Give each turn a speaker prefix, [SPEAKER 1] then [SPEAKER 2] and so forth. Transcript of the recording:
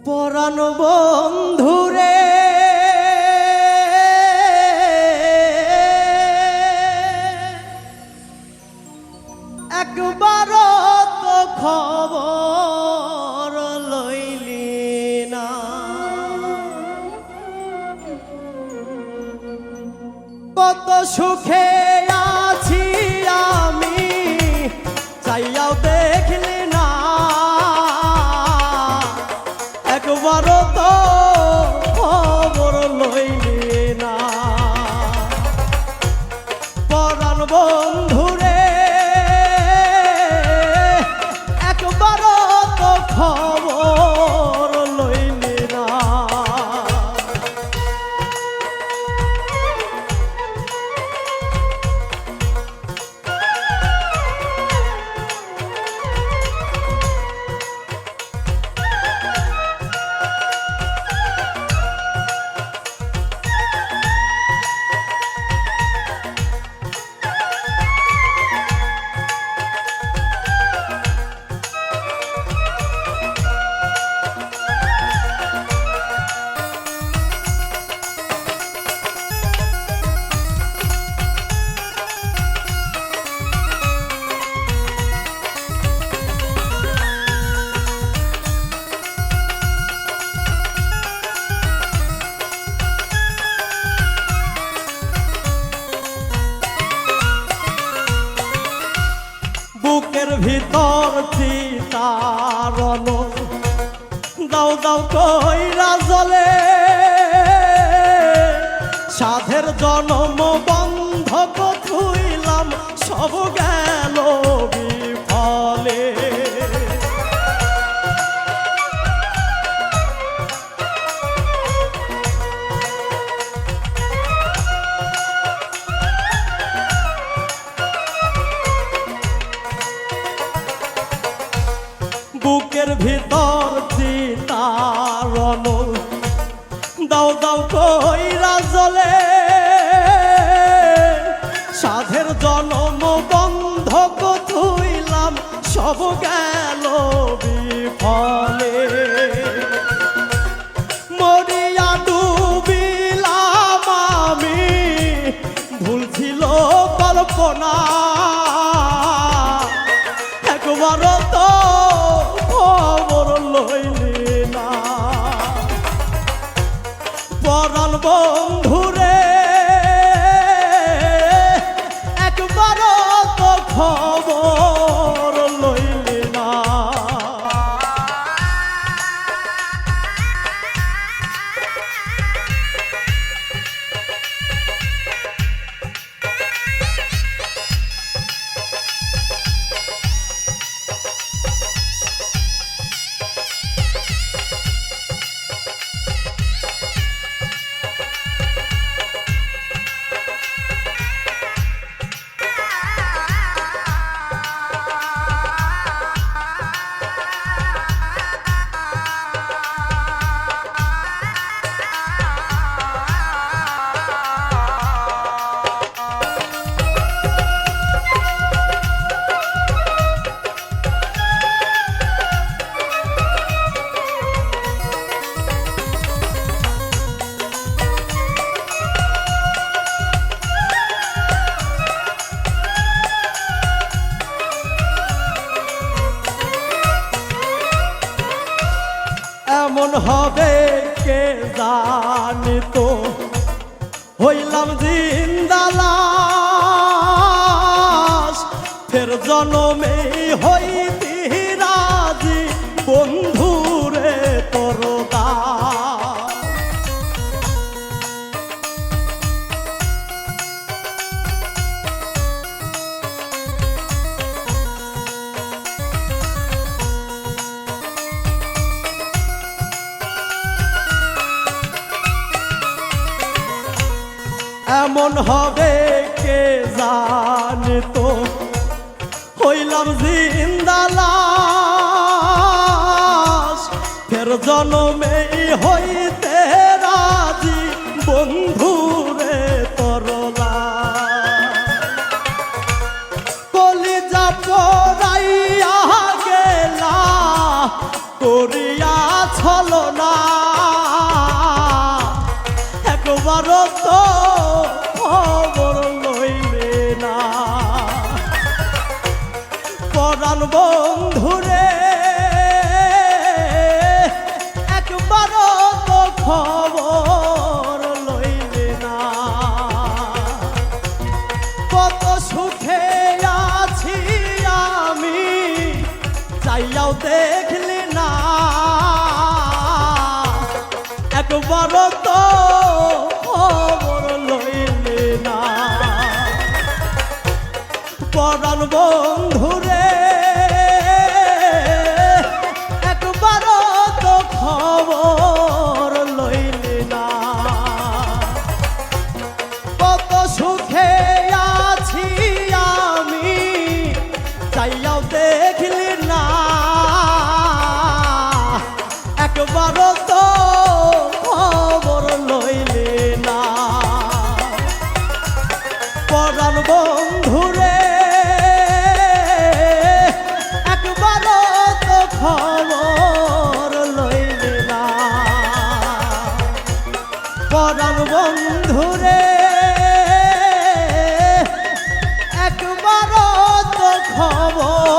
[SPEAKER 1] পরাণ বন্ধুরে একবার তো খবর লইলি না, কত সুখে আছি আমি চাইয়াও দেখলি না, একবার তো খবর লইলি না। পরাণ বন্ধুরে একবার তো খবর লইলি না। বুকের ভিতর চিতারণ দাও দাও কইরা জ্বলে, সাধের জনম বন্ধক থুইলাম সব গেল বিফলে। বুকের ভিতর চিতারণ দাও দাও কইরা জ্বলে, সাধের জনম বন্ধক থুইলাম সব গেল বিফলে। মরিয়া ডুবিলাম আমি, ভুল ছিল কল্পনা, একবার তো খবর লইলি না। পরাণ বন্ধুরে একবার তো খবর লইলি না। এমন হবে কে জানিত, হইলাম জিন্দা লাশ, ফের জনমে হইতি রাজি বন্ধুরে তোর দাস। এমন হবে কে জানিত, হইলাম জিন্দা লাশ, ফের জনমে হইতে রাজি বন্ধুরে তরলা। কলিজা পরাই পরাণ বন্ধুরে একবারও তো খবর লইলে না কত সুখে আছি আমি চাইয়াও দেখলি না একবারও তো খবর লইলে না পরাণ বন্ধুরে একবারও তো খবর লইলে না কত সুখে আছি আমি চাইয়াও দেখলি না একবারও তো খবর লইলে না পরাণ বন্ধুরে একবারও তো খবর লইলে না পরাণ বন্ধুরে একবারও তো খবর